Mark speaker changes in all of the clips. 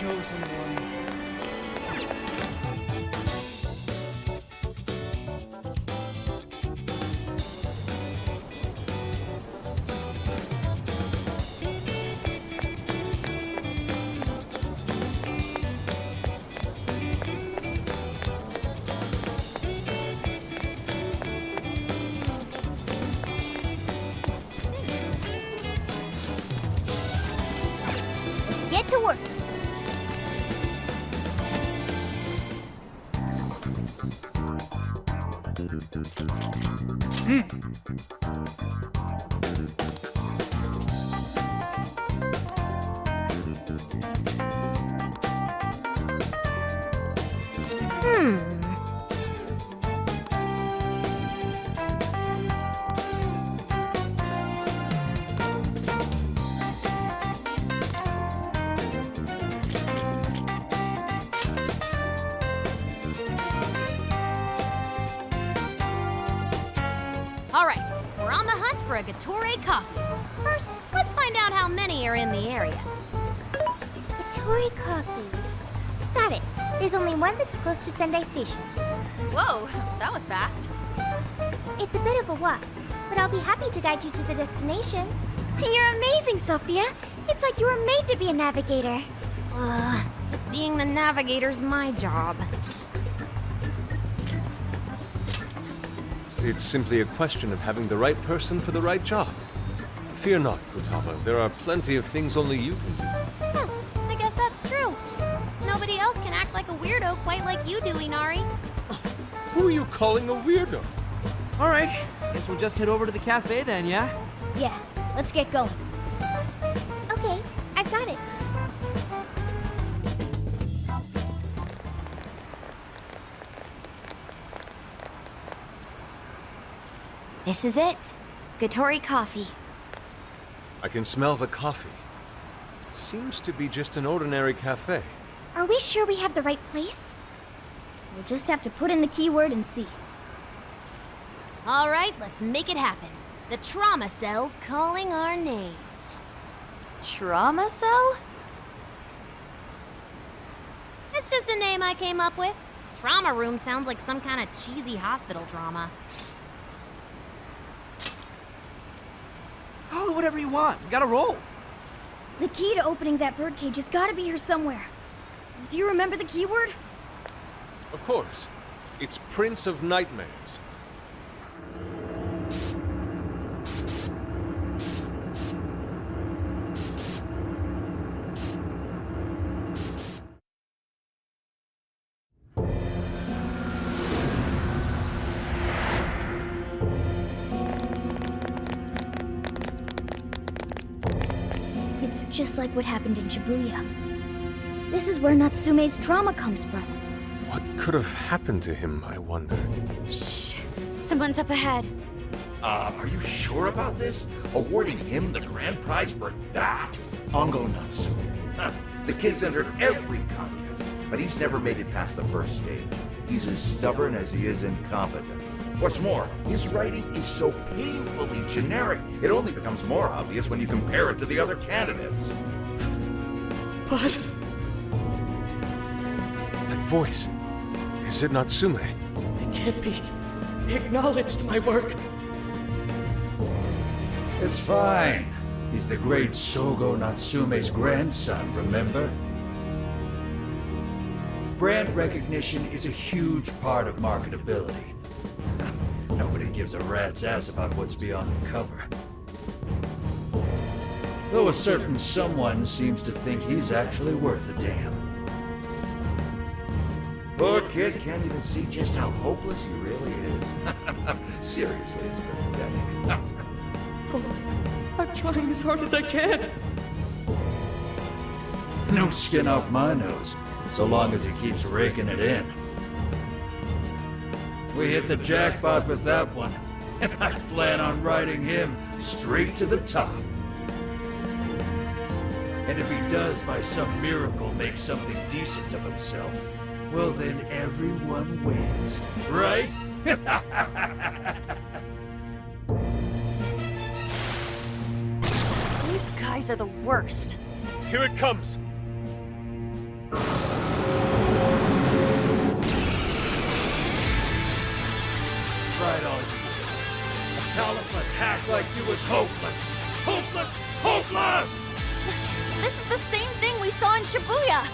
Speaker 1: chosen one.
Speaker 2: Get to work.
Speaker 3: All right, we're on the hunt for a Gatorade coffee. First, let's find out how many are in the area.
Speaker 2: Gatorade coffee. Got it. There's only one that's close to Sendai Station.
Speaker 4: Whoa, that was fast.
Speaker 2: It's a bit of a walk, but I'll be happy to guide you to the destination. You're amazing, Sophia. It's like you were made to be a navigator.
Speaker 3: Being the navigator's my job.
Speaker 5: It's simply a question of having the right person for the right job. Fear not, Futaba. There are plenty of things only you can do.
Speaker 3: I guess that's true. Nobody else can act like a weirdo quite like you do, Inari.
Speaker 5: Who are you calling a weirdo?
Speaker 1: All right, guess we'll just head over to the cafe then, yeah?
Speaker 2: Yeah, let's get going. Okay, I've got it.
Speaker 3: This is it. Gatori coffee.
Speaker 5: I can smell the coffee. Seems to be just an ordinary cafe.
Speaker 2: Are we sure we have the right place? We'll just have to put in the keyword and see.
Speaker 3: All right, let's make it happen. The trauma cell's calling our names.
Speaker 4: Trauma cell?
Speaker 3: It's just a name I came up with. Trauma room sounds like some kind of cheesy hospital drama.
Speaker 1: Call it whatever you want. We gotta roll.
Speaker 2: The key to opening that birdcage has got to be here somewhere. Do you remember the keyword?
Speaker 5: Of course. It's Prince of Nightmares.
Speaker 2: It's just like what happened in Shibuya. This is where Natsume's trauma comes from.
Speaker 5: What could have happened to him, I wonder?
Speaker 3: Shh. Someone's up ahead.
Speaker 6: Are you sure about this? Awarding him the grand prize for that? Ongo Natsume. The kid's entered every contest, but he's never made it past the first stage. He's as stubborn as he is incompetent. What's more, his writing is so painfully generic, it only becomes more obvious when you compare it to the other candidates.
Speaker 1: What?
Speaker 5: That voice. Is it Natsume?
Speaker 1: It can't be. He acknowledged my work.
Speaker 7: It's fine. He's the great Sogo Natsume's grandson, remember? Brand recognition is a huge part of marketability. Nobody gives a rat's ass about what's beyond the cover. Though a certain someone seems to think he's actually worth a damn.
Speaker 6: Poor kid can't even see just how hopeless he really is. Seriously, it's pathetic.
Speaker 1: I'm trying as hard as I can.
Speaker 7: No skin off my nose, so long as he keeps raking it in. We hit the jackpot with that one, and I plan on riding him straight to the top. And if he does by some miracle make something decent of himself, well then everyone wins, right?
Speaker 4: These guys are the worst.
Speaker 5: Here it comes!
Speaker 7: Right on you. A talentless hack like you was hopeless. Hopeless! Hopeless!
Speaker 4: This is the same thing we saw in Shibuya!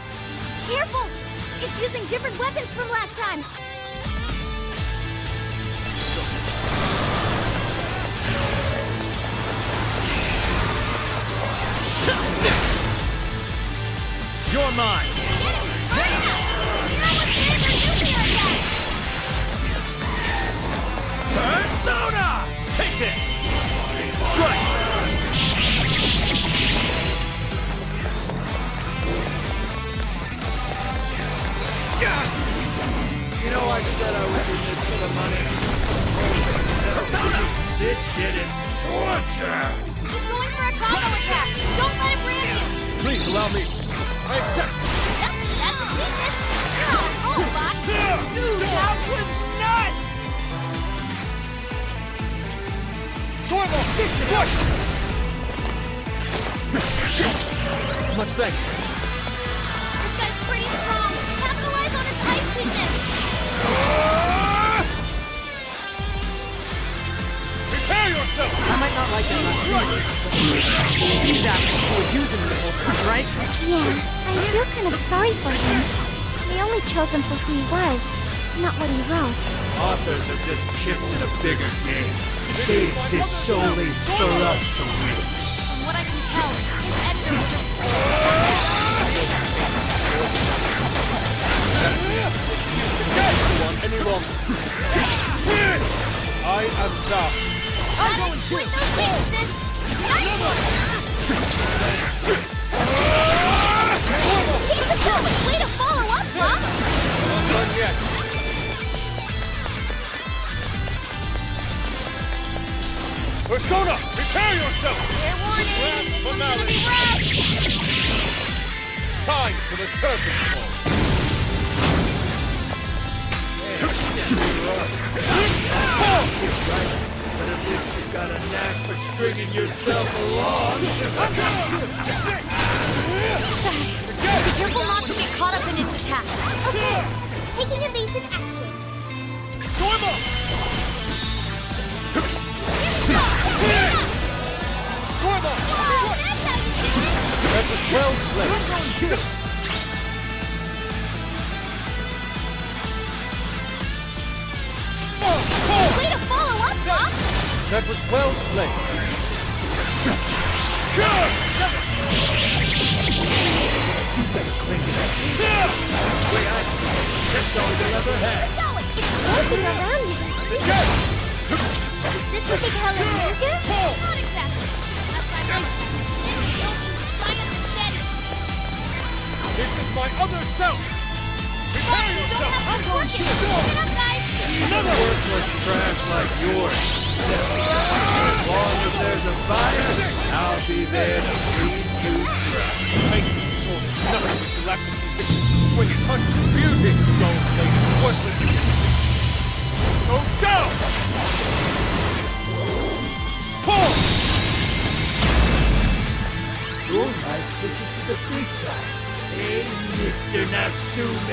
Speaker 2: Careful! It's using different weapons from last time.
Speaker 7: You're mine! Persona! Take this! Strike! You know I said I was in this for the money. Persona! This shit is torture!
Speaker 3: He's going for a combo attack. Don't let him brand you.
Speaker 5: Please allow me. I accept.
Speaker 3: Yep, that's a weakness. You're on a roll, Box.
Speaker 1: Dude, that was nuts!
Speaker 5: Normal! Push! Much thanks.
Speaker 3: This guy's pretty strong. Capitalize on his ice weakness.
Speaker 5: Prepare yourself!
Speaker 1: I might not like that much. These assholes were using me the whole time, right?
Speaker 2: Yeah, I feel kind of sorry for him. They only chose him for who he was, not what he wrote.
Speaker 7: Authors are just chips in a bigger game. Thieves is solely for us to win.
Speaker 3: From what I can tell, his editor was a...
Speaker 5: Any longer. I am Dark.
Speaker 3: I'm going to exploit those weaknesses. Keep it going. Way to follow up, Box.
Speaker 5: Not done yet. Persona, prepare yourself!
Speaker 3: Fair warning. This one's gonna be rough.
Speaker 5: Time for the curtain call.
Speaker 7: But at least you've got a knack for stringing yourself along.
Speaker 3: Be careful not to get caught up in its attacks.
Speaker 2: Okay, taking evasive action.
Speaker 5: Normal! Normal!
Speaker 3: Oh, that's how you do it.
Speaker 5: That was well played.
Speaker 3: Way to follow up, Box.
Speaker 5: That was well played.
Speaker 7: Way I see it, that's all you'll ever have.
Speaker 2: It's moving around using speed. Is this what they call a ninja?
Speaker 3: Not exactly. Last time I was ninjas don't use giant machetes.
Speaker 5: This is my other self! Prepare yourself!
Speaker 3: I'm going to get up, guys.
Speaker 7: Another worthless trash like yours. As long as there's a buyer, I'll be there to feed you dry.
Speaker 5: Make me sort of nothing with the lack of conviction to swing such beauty! Don't play this worthless! Go down! Pull!
Speaker 7: You're my ticket to the big time. Hey, Mr. Natsume.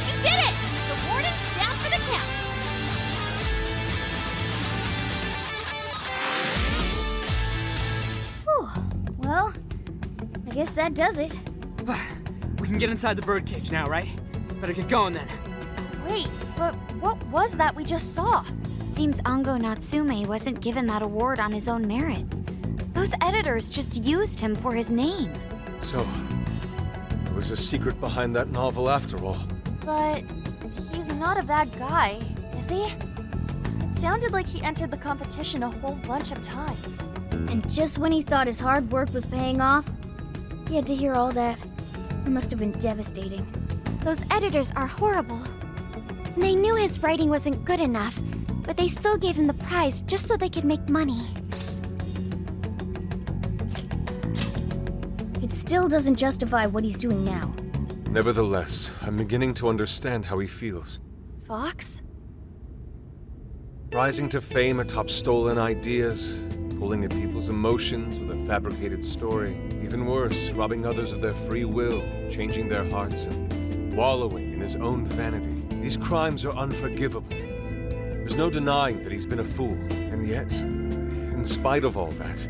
Speaker 3: You did it! The warden's down for the count.
Speaker 2: Whew. Well, I guess that does it.
Speaker 1: We can get inside the birdcage now, right? Better get going then.
Speaker 4: Wait, but what was that we just saw? Seems Ango Natsume wasn't given that award on his own merit. Those editors just used him for his name.
Speaker 5: So, there was a secret behind that novel after all.
Speaker 4: But he's not a bad guy, is he? It sounded like he entered the competition a whole bunch of times.
Speaker 2: And just when he thought his hard work was paying off, he had to hear all that. It must have been devastating.
Speaker 4: Those editors are horrible.
Speaker 2: They knew his writing wasn't good enough, but they still gave him the prize just so they could make money. It still doesn't justify what he's doing now.
Speaker 5: Nevertheless, I'm beginning to understand how he feels.
Speaker 4: Fox?
Speaker 5: Rising to fame atop stolen ideas,
Speaker 7: pulling at people's emotions with a fabricated story. Even worse, robbing others of their free will, changing their hearts, and wallowing in his own vanity. These crimes are unforgivable. There's no denying that he's been a fool, and yet, in spite of all that,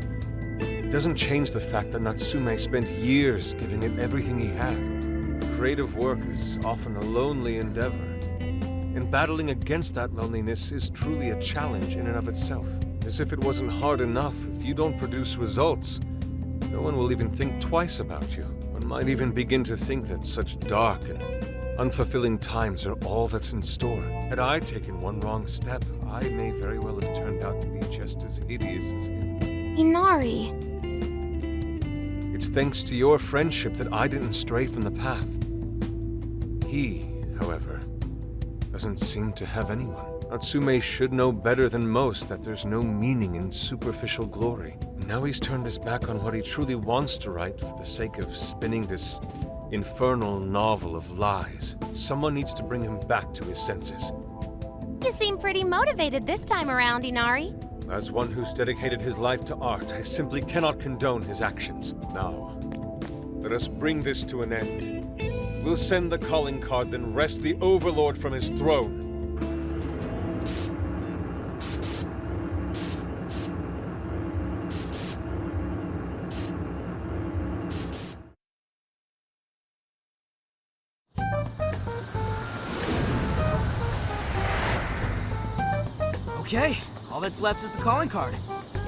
Speaker 7: it doesn't change the fact that Natsume spent years giving it everything he had. Creative work is often a lonely endeavor, and battling against that loneliness is truly a challenge in and of itself. As if it wasn't hard enough, if you don't produce results, no one will even think twice about you. One might even begin to think that such dark and unfulfilling times are all that's in store. Had I taken one wrong step, I may very well have turned out to be just as hideous as him.
Speaker 4: Inari.
Speaker 7: It's thanks to your friendship that I didn't stray from the path. He, however, doesn't seem to have anyone. Natsume should know better than most that there's no meaning in superficial glory. And now he's turned his back on what he truly wants to write for the sake of spinning this infernal novel of lies. Someone needs to bring him back to his senses.
Speaker 3: You seem pretty motivated this time around, Inari.
Speaker 7: As one who's dedicated his life to art, I simply cannot condone his actions. Now, let us bring this to an end. We'll send the calling card, then wrest the Overlord from his throne.
Speaker 1: Okay, all that's left is the calling card.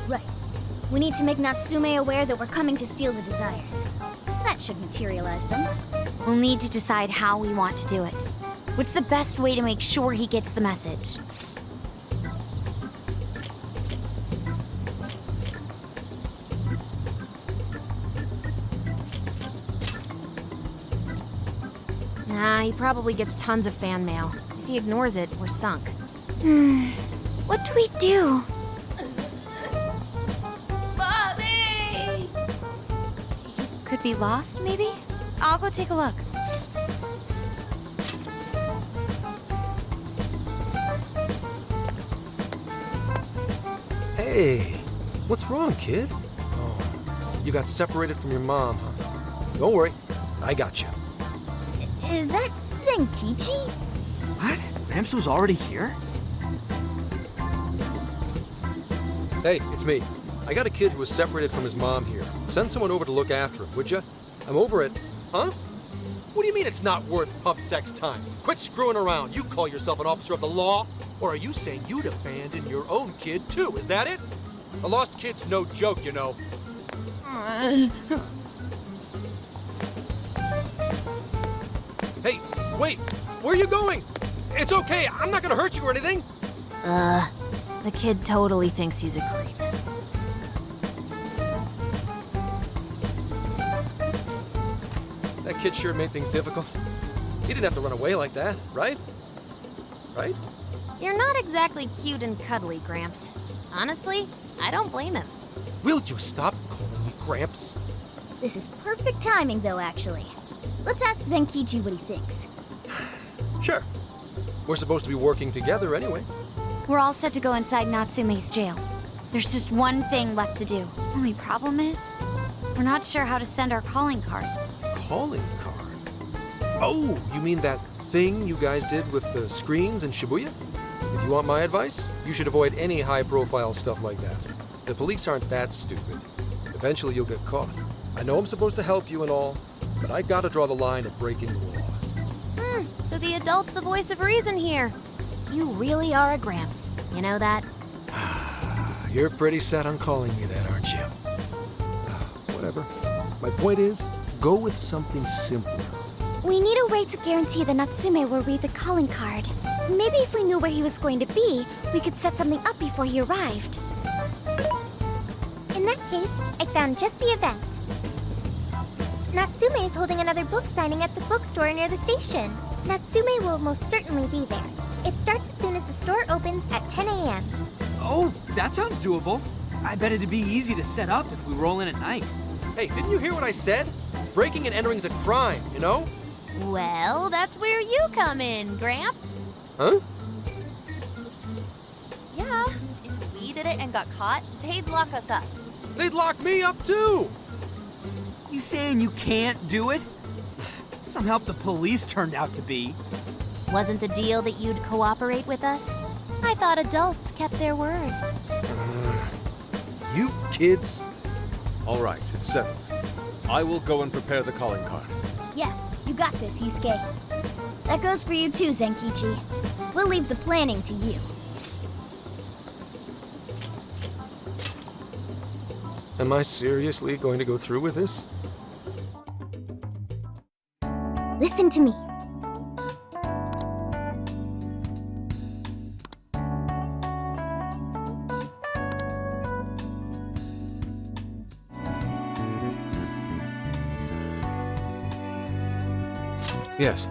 Speaker 2: Right. We need to make Natsume aware that we're coming to steal the desires. That should materialize them.
Speaker 4: We'll need to decide how we want to do it. What's the best way to make sure he gets the message?
Speaker 3: Nah, he probably gets tons of fan mail. If he ignores it, we're sunk.
Speaker 4: What do we do?
Speaker 2: Mommy!
Speaker 4: Could be lost, maybe? I'll go take a look.
Speaker 8: Hey, what's wrong, kid? Oh, you got separated from your mom, huh? Don't worry, I got you.
Speaker 2: Is that Zenkichi?
Speaker 1: What? Gramps was already here?
Speaker 8: Hey, it's me. I got a kid who was separated from his mom here. Send someone over to look after him, would ya? I'm over it. Huh? What do you mean it's not worth pub sex time? Quit screwing around. You call yourself an officer of the law? Or are you saying you'd abandon your own kid too? Is that it? A lost kid's no joke, you know. Hey, wait! Where are you going? It's okay, I'm not gonna hurt you or anything.
Speaker 3: The kid totally thinks he's a creep.
Speaker 8: That kid sure made things difficult. He didn't have to run away like that, right? Right?
Speaker 3: You're not exactly cute and cuddly, Gramps. Honestly, I don't blame him.
Speaker 8: Will you stop calling me Gramps?
Speaker 2: This is perfect timing, though, actually. Let's ask Zenkichi what he thinks.
Speaker 8: Sure. We're supposed to be working together anyway.
Speaker 4: We're all set to go inside Natsume's jail. There's just one thing left to do. Only problem is, we're not sure how to send our calling card.
Speaker 8: Calling card? Oh, you mean that thing you guys did with the screens in Shibuya? If you want my advice, you should avoid any high-profile stuff like that. The police aren't that stupid. Eventually you'll get caught. I know I'm supposed to help you and all, but I gotta draw the line at breaking the law.
Speaker 3: So the adult's the voice of reason here. You really are a Gramps. You know that?
Speaker 8: You're pretty set on calling me that, aren't you? Whatever. My point is, go with something simpler.
Speaker 2: We need a way to guarantee that Natsume will read the calling card. Maybe if we knew where he was going to be, we could set something up before he arrived. In that case, I found just the event. Natsume is holding another book signing at the bookstore near the station. Natsume will most certainly be there. It starts as soon as the store opens at 10 a.m.
Speaker 1: Oh, that sounds doable. I bet it'd be easy to set up if we roll in at night.
Speaker 8: Hey, didn't you hear what I said? Breaking and entering's a crime, you know?
Speaker 3: Well, that's where you come in, Gramps.
Speaker 8: Huh?
Speaker 3: Yeah, if we did it
Speaker 4: it and got caught, they'd lock us up.
Speaker 8: They'd lock me up too!
Speaker 9: You saying you can't do it? Some help the police turned out to be.
Speaker 3: Wasn't the deal that you'd cooperate with us? I thought adults kept their word.
Speaker 8: You kids.
Speaker 7: All right, it's settled. I will go and prepare the calling card.
Speaker 2: Yeah, you got this, Yusuke. That goes for you too, Zenkichi. We'll leave the planning to you.
Speaker 8: Am I seriously going to go through with this?
Speaker 2: Listen to me.
Speaker 7: Yes,